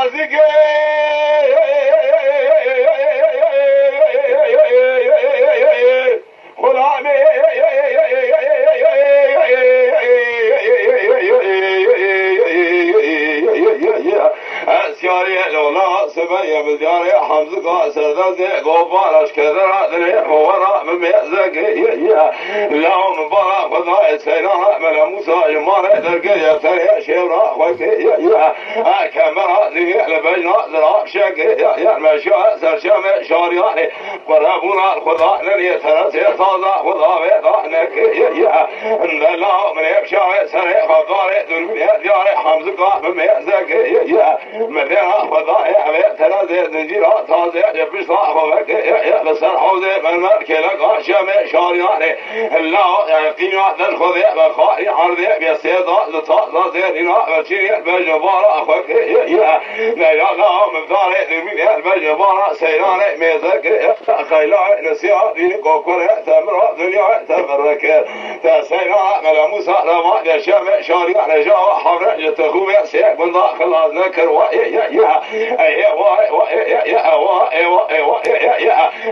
نزدیک اسیاری لولا سبیه بزیاری حمزگاه سردازه گوبارش کدره دلی ورا ممیزگی لون بارا خدای سینا من موسى جماره درگه تری شیورا خوکی کمرا زیه لبجنا زرا شکی مشا سرشم شاریانی قربونا خدا ننی ترسی تازه خدا ویدا نکی اندلا من ابشاوی سری خدای دنبی دیاری حمزگاه ممیزگی مدينة خضائي أبي تنازي زنجيرة تازي جبش صاح وبك بسر حوزي من مركي لقا شامي شارياني لا قيمة ذن خذي بخائي عرضي بيسيطة لطاق زيرنا بشيري بجبارة أخوك لا مبداري دميني بجبارة سيراني ميزك خيلاي نسيا ديني كوكوري تمرا دنيا تبرك تسينا ملموسى لما يشامي شارياني جاوة حمر جتخومي سيك من داخل أذنكر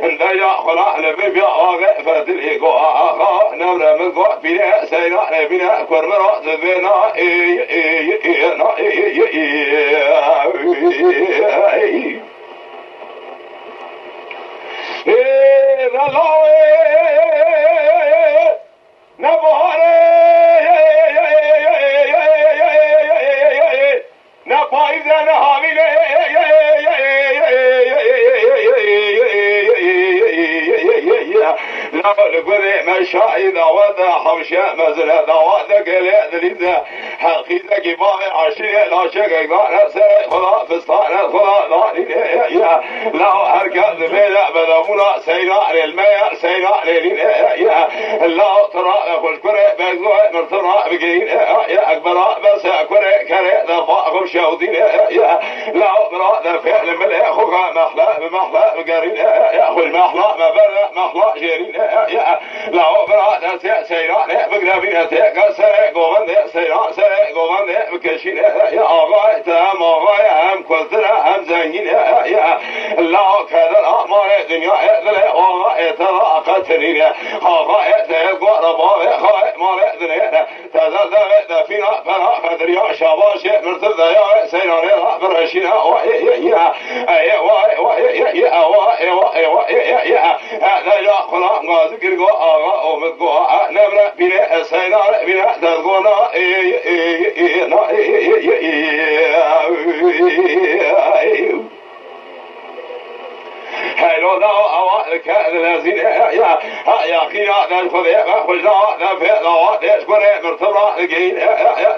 ندیا خلا نبی آگه فدلی گو آقا نمر من گو بیره سینا نبینا کرمرا زبینا نه پاییز نه حامیله لقد مشاهد وذا حوشة مزرعة دواد قليل دليل حقيقة كبار عشرة لا شك قال سر خلا فستان خلا لا لا هركز بلا بدمونا سينا للماء سينا للين لا ترى كل كرة بزوج مرتنا بجين أكبر بس كرة كرة ضفاق شودين لا برا فعل ملء خوها محلا بمحلا بقرين يأخذ محلا مبرا محلا جرين لا برا سينا بقربين تكسر قوان سينا سر قوان بكشين يا آغا تام آغا هم كثر هم زنجين لا كذا أمر الدنيا ذل آغا ترى قترين آغا تقوى ربا خاء مال الدنيا تذا فينا فنا قدر يا شباش مرتد يا سينا برشينا هذا يا خلا ما ذكر جو آغا أمد جو نمر بنا سينا بنا تذكرنا هلو ذا أوائك الذين يا قيا ذا الخذيئة خجنا ذا في ذا يشكر مرتبط الجين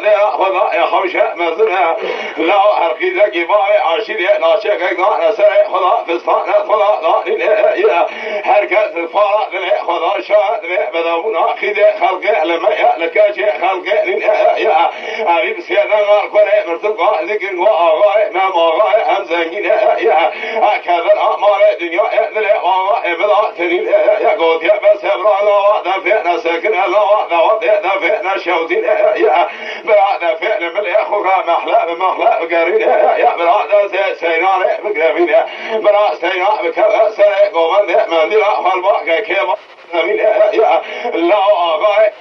لا خذا يا خمشة مزنا لا أرقي ذا جباي عشير لا شك ذا سر خذا فستان خذا ذا هركز الفارق ذا خذا شاد ذا بدونا خذ خلق لما لك شيء خلق يا أبي سيدنا قرء مرتبط ذكر وآغاء ما ماغاء هم زنجين يا كذا أمر الدنيا ذل وآغاء بلا تنين يا قوت يا بس برا لا دفعنا سكن لا دفعنا شوتين يا برا دفعنا من أخوك محلا قرين يا برا سينار بقربين برا سينار بكذا سرق ومن من لا خلبك كيف يا لا آغاء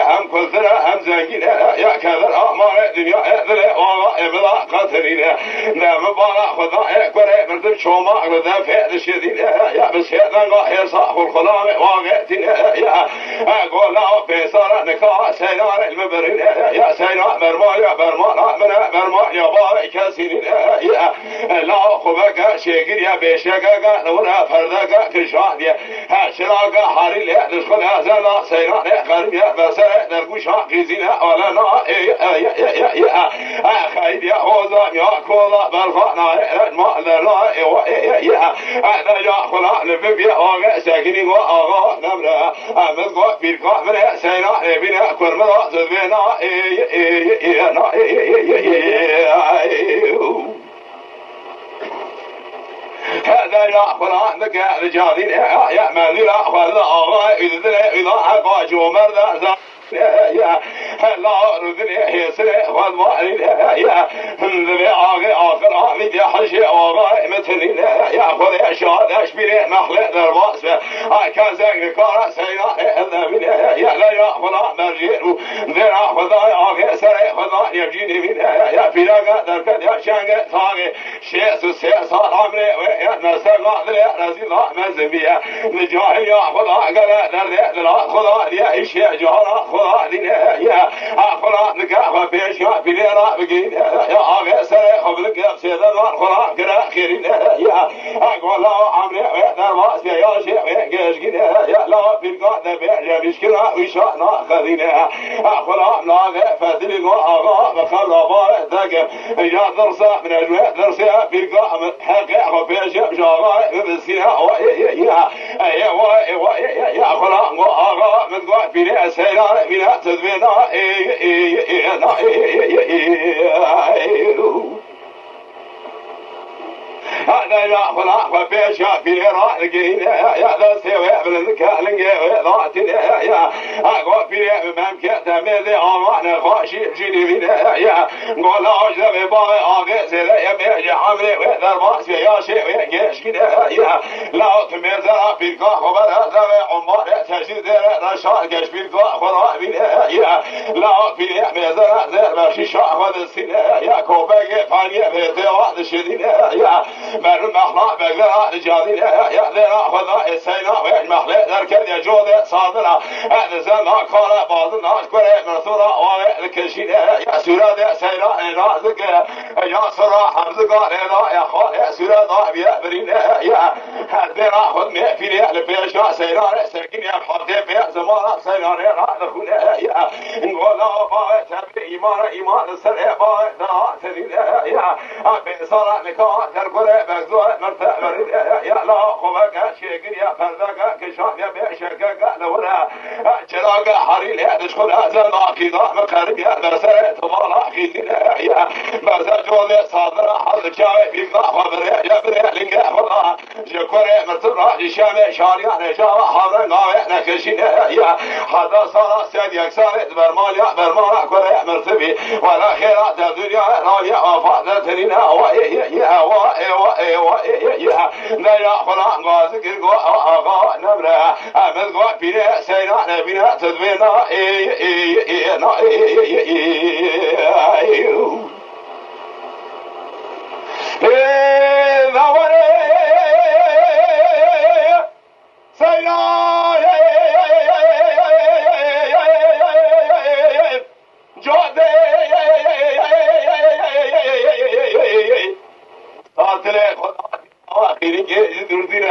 هم كثر هم زنجين يا كذا أمر الدنيا ذل وآغاء بلا قترين لا مبارا خدا كره مرتب شوما دفع الشديد يا بس يدنا يا صاحب الخلام واقعتين يا أقول لا بيصار نكا سينار المبرين يا سينار برما يا بارك سنين يا لا خبك شيكر يا بيشكك نورا فردك كشاد يا شراك حريل دخل هذا سينار قرم يا بسر درقش قيزين ولا نا يا خير يا خوزا يا كولا برخنا ما لا يا هذا يا خلا نبي آغا ساكنين وآغا نمرا أمد قا بيرقا من سينا بنا كرمدا زبنا هذا يا خلا نك رجالين يا مالي لا خلا آغا إذا حقا جو مردا يا لا ردني يسرع والمالين يا ذبي آخر عميد حشي وغاي مثلين يا خذ شاد أشبيني محل درباس كان زق كارا سينا الذبين يا لا يأخذ مرجين ذرا خذاي آخر سرع خذا يجيني من يا فيلاقا دركن يا شانق ثاقي شيء صار عمري ويا نسقا ذرا رزيلا مزمية نجاهل يا خذا قال درد لا خذا يا إيش يا جهرا خذا دينا يا خذا نكاح بيشا بليرا بقين يا آخر سرع خبلك يا سيدنا خذا كرا خيرين يا أقول لا عمري ويا درباس يا شيء جيشكين يا لا بيلقى ذبيع مشكلة ويشانا خذينا خذا لا فاتلي وآغا بخرابا ذاك يا درسا من أجواء درسا بيلقى حقا وبيشا بشاغا بسينا يا خذا وآغا من قوى بنا سينا بنا تدبينا هذا يا خلا وبيشا في رأيين يا ذا سوى بالكالنج ذاتين يا أقول في ممكن تملي أمان خاشي جيني بنا يا قول أجل بباي أقص يا بيجي عمري وذر باس يا شيء ويش كده يا لا تمزرع في الكاخ وبرا عمر تجد رشاد كش في الكاخ وراء بنا يا لا في مزرع ذر بشيشة هذا السنة يا كوباك فانية بتوعد شديد يا من مخلا بقدر رجالين يا ذرا خذا السينا والمخلا ذركد يا جودة صادرة هذا زمان كارا بعض الناس كره مرثورة والكشين يا سورة سينا نازك يا سرا حمزك يا خال يا سورة ضابية برين يا ذرا خذ مي في لي البيشا سينا سكين يا حاطة في زمان سينا راح نخون يا نقول لا باي تبي إيمان السر باي ذا تدين يا بنصار مكان تركوا بزوا مرتبر يا لا خوك شيء يا فردك كشان يا بيشك لورا چراغ حريل دشخل هذا ناقض مقرب يا درسه تمالا خيتين يا برزا جول صادر حظ جاي بيقضى خبر يا بريلنج والله جكور مرتبر جشام شاريان جا حاضر ناوي نكشين يا هذا صار سيد يكسر برمال يا برمال كور مرتبي ولا خيرات الدنيا رايا وفاده تنينا يا نيا خلا غازك غو اغا نبره امد غو بيره سينا نبينا تدبينا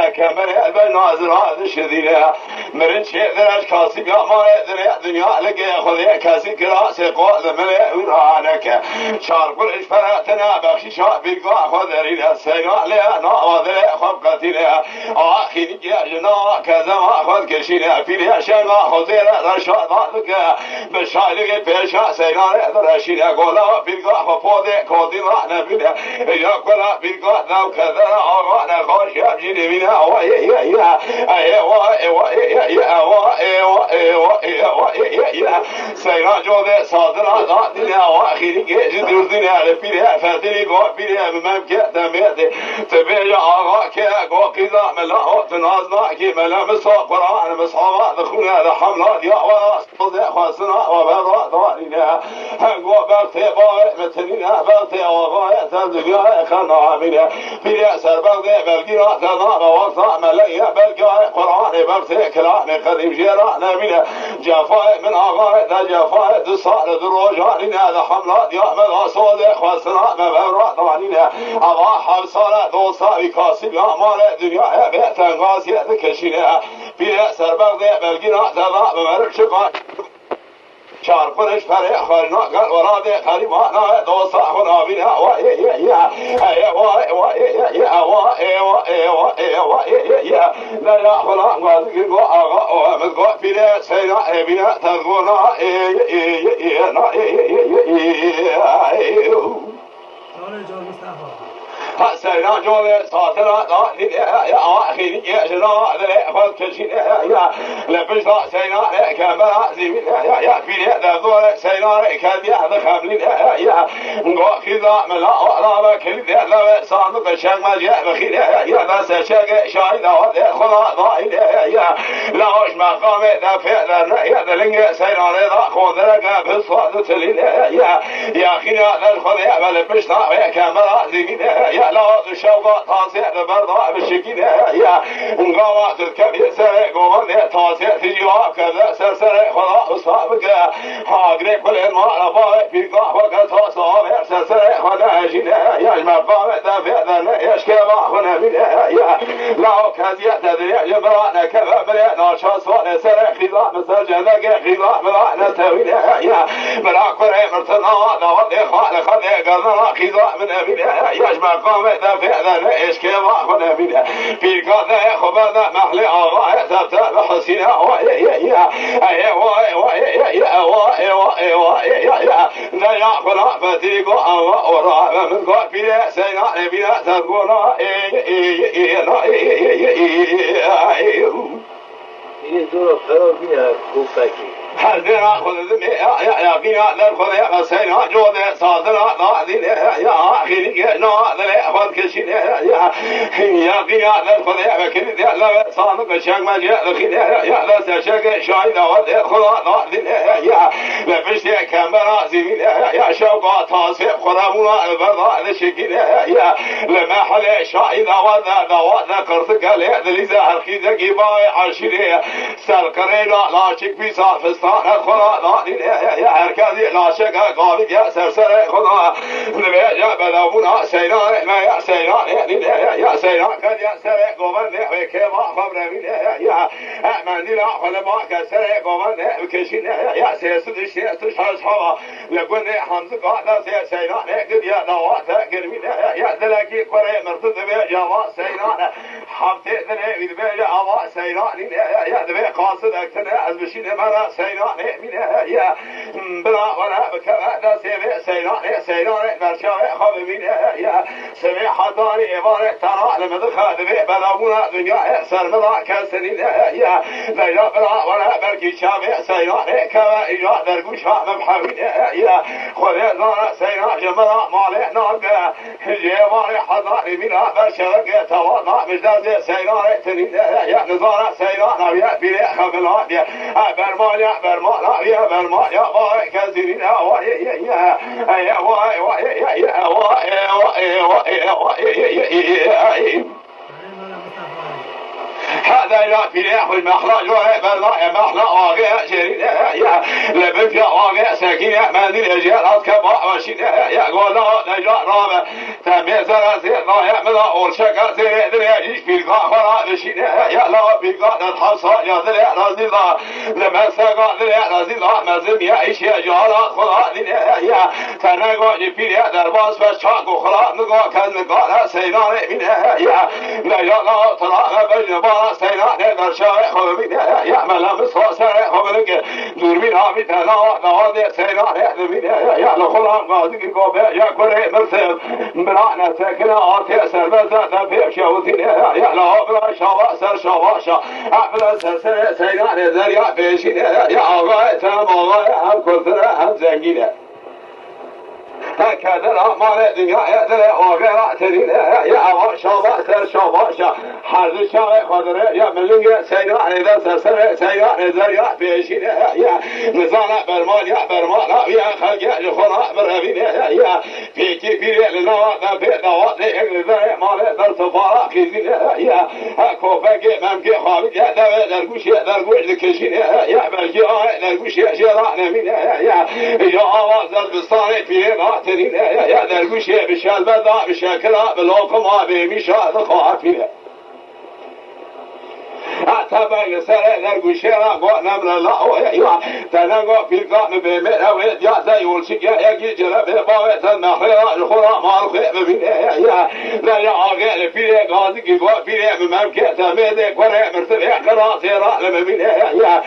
كمان بالناظر هذا الشذيلة مرن شيء ذراش كاسب يا مال دنيا لقى خذي كاسب كراس قاذ ملأ ورانك شارب الإشفراتنا بخشي شاب القاع خذرين السجال لا وذا خبقتنا آخر جنا كذا خذ كشينا في الشنا خذير رشاد ذاك بشالك بيشا سينا درشينا قولا في القاع فوده كودنا نبينا يا قولا في القاع ذا كذا أغانا خارج يبجي منا سيرا جود صادرا ذاتنا واخيري جدور دنيا لبيرها فاتني قو بيرها ممكن تميت تبيع آغا كا قو قيدا ملاهو تنازنا كي ملا مصا قرآن مصابا دخونا لحملات يا وراس قضي خاصنا وبرا ضارنا قو برتي باغي متنينا برتي وغاية تبدقاء خنا عمينا بيرها سربغدي بلقينا تضاغ وصا ملايا بلقاء قرآن برتي كلام قديم جيرانا من جفاء من آغاء ذا جفاء تصار دروجاننا ذا حملات يا مدى صودي خاصنا مبرا ضارنا أضا حبصارة دوصا بكاسب يا مال الدنيا بيتن غاسية كشينا بيرها سربغدي بلقينا تضاغ بمرشقا شارقنش فريق خارنا قال ورادي خريمانا دوصا خنا بنا لا لا خلا غازق غو اغا ومد غو بنا سينا بنا تغونا سينا جود ساتنا دانين يا آخرين يا جنا ذي خد كشين يا لبشرا سينا كمرا زمين يا فيني ذو سينا كذي هذا خملين يا قاخذا ملا ورا كل ذا صادق شق ما جاء بخير يا بس شق شاهد خدا ضايل يا لا وش مقام ذا فعل يا ذا لنج سينا رضا خذ لك بالصاد تلين يا خينا ذا الخذ بل بشرا كمرا زمين يا لا الشوقة تاسع برضا بالشكين يا قوات الكبير سرق قوان تاسع تجيبها كذا سرسر خدا أصابك هاقري كل الماء لباي في قهوة تصابع سرسر خدا جين يا المقام دافع ذن يشكبا خنا من يا لا كزية تدري جبرانا كذا بلا ناشاس وانا سرق خضاء مسجنك خضاء بلا نتوين يا بلا كري مرتنا دوات خال خلي قرنا خضاء من أمين يا المقام دافع ذن يشكبا خنا من في قضاء خبرنا محلي آغاية تبتع بحسينة ويا لا يأخذ فتيقو أورا من قول بلا سينا بلا تقونا این دور فرار بینه کوفکی حذر خذ يا قيا للخذ يا سينا جود صادنا ضاذين يا أخي نا ذا خذ كشين يا قيا للخذ يا كل ذا صادق شق ما جاء الخيل يا ذا شق شايد ود خذ ضاذين يا لبشت كمرا زمين يا شوقا تصيب خرمنا البرضا ذا شقين يا لما حل شايد ود قرصك له ذي زهر خيزك باي عشري سرقرينا لا شك في صافستان خدا نادين يا هركزي لا شك قابل يا سرسر خدا نبي بلابونا سينا ما يا سينا يا سينا كان يا سر قومن وكما خبر من يا من لا خلا ما كسر قومن وكشين يا سيسد الشيء تشهوا لقون حمز قاعد سينا قد يا دوات قرمين يا ذلك قري مرتد بجوا سينا حبت ذني بجوا سينا يا ذبي قاصد اكتنا ازبشين مرا سينا من يا بلا ولا بكذا سينا برشاوي خاب من يا سمع حضاري إبارة ترى لمدخل ذبي بلغونا دنيا سرمضا كسنين يا لا بلا ولا بركي شامي سينا كما إجا درقوشها مبحوين يا خذ زارة سينا جملا مالي ناقا جيواري حضاري من برشاوي تواضع مجدد سينا تنين يا نزارة سينا نويا بلي خبلات يا برماليا برمالا يا برماليا واي كزينين واي يا يا واي واي يا واي هذا لا في ياخذ مخرج ولا مخرج واقع شريد يا لبك واقع سكينة من الأجيال أذكبا وشين يا قول لا نجار رابع تميز راسي لا يعمل أول شكا سير دريج في القاخرة بشين يا لا في قاعدة الحصى يا دريع رازي الله لما سقى دريع رازي الله مزم يعيش يا جارة خلا يا تنقى في درباس فشاك وخلا نقى كان نقى سينار من يا لا ترى بجنبا سينا برشاوي خبمين يا ملام صوصر خبرك دوربين عمي تنا نواد سينا دوربين يا لخلان قاضي قوبه يا كره مرسل برانا سكنا آتي سربزة دفع شوتين يا لا بلا شوا سر شواشا بلا سر سينا نزريا بيشين يا آغاي تنم آغاي هم كثر هم زنگين هكذا مال دنيا يدري وغير تدين يا شابا سر شاباشا حرز شاي خضر يا ملنگ سينا إذا سر سينا نزريا بيشين يا نزانا برمال يا برمال يا خلق جخنا برهبين يا فيكي في لنا نبي نوات نزري مال در سفارة خزين يا كوفك ممكن خابد يا درگوش لكشين يا بلجي درگوش شراء نمين يا آواز البستان فيه ترين يا درگوش بشال بدا بشكلا بلوكما بمشاد خافين أتبع سر درگوش را قانم لا يا تنقى في القام بمرا ويا زي والشيء يجي جلب باوت النخرة الخرا مال خيب بين يا لا يا عقل في غازي كيف في ممكن تمد كره مرتفع قراص را لما بين يا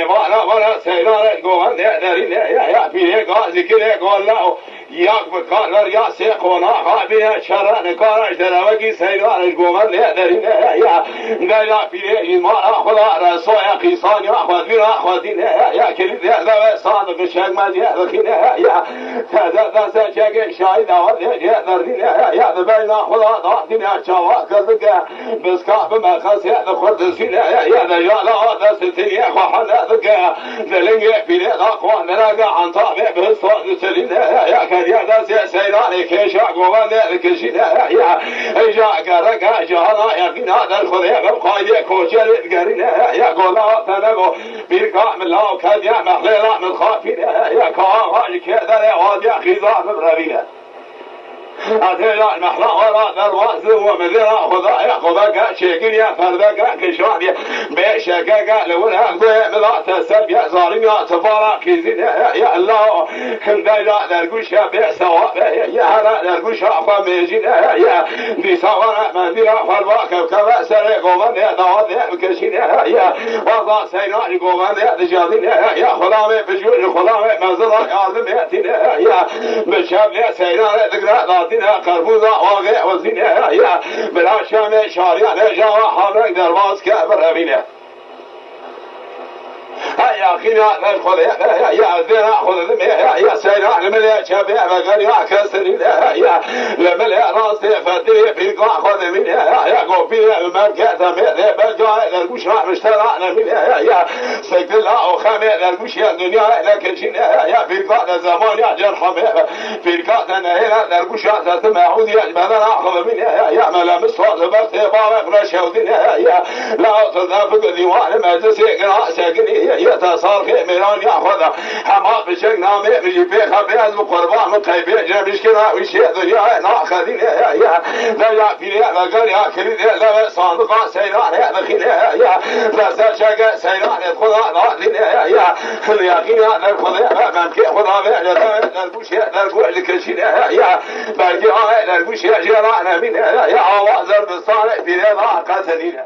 وانا سيران قوان درين يا في غازي كده قال لا یک بکار یا سی قناع بیه چرا نکارش دروگی سیرانش گومن درینه یا دلا پیره ایمان خدا رسول قیسان یا خود بیرا خودینه یا کلید دو صادق شک مزیه دخینه یا دست چک شاید آواد یا دردینه یا دبینا خدا دادینه چاوا کردگه بسکا بمخص یا خود سینه یا دجالا دست تینیه خواهنه دگه دلنگه پیره دا خوان نرگه انتابه بستاد سلینه یا کریا دست سیرانی کشا گوانده کشینه یا ایجا گرگه جهانا یقینا در خوده بقایه کوچه گرینه یا گولا تنگو بیرگاه ملاو کدیه مخلیلا من خافینه یا کاغاج که در وادی خیزان مبروینه اتلا المحلا در واز و مدير خدا شيكين يا فردا كشوان به شكا لون اخذ ملا تسب يا ظالم يا تفارا كيزين يا الله دايلا درگوش به ثواب يا هر درگوش اخوا ميجين يا دي سوار مدير فروا كبا سر قومن داد كشين يا وضع سينا قومن دجادين يا خدا بجور خدا منزل عالم يا بشاب سينا دغرا دينا قربوزا واقع وزینه یا بلا شام شاریان جوا حالک درواز که برابینه یا خینا خود یا زیرا خود یا سیرا لمل چابه وگر یا کسری یا لمل راست فتری بیگا خود من یا گوپی من که دمه بجای در گوش مشترا نمین یا سکت الله و خمه در گوش دنیا لکشین یا بیگا زمان یا جرحمه بیگا نه در گوش ذات معود یا بدن خود من یا ملام صاد وقت باق رشودین یا لا تذافق دیوان مجلس ساکنی یا تصار که میران یا خدا همه بشک نامه بجی پیخا بیاز و قربان و قیبه جمعش که ناویشی دنیا ناخدینه یا دیا پیره وگر یا کلیده لو صندوقا سیران دخینه یا دستر شک سیران خدا نادینه یا یقین در خدا من که خدا به در گوشه در گوش کشینه یا برگی های در گوشه جران امینه یا آواز بستان پیره را قتلینه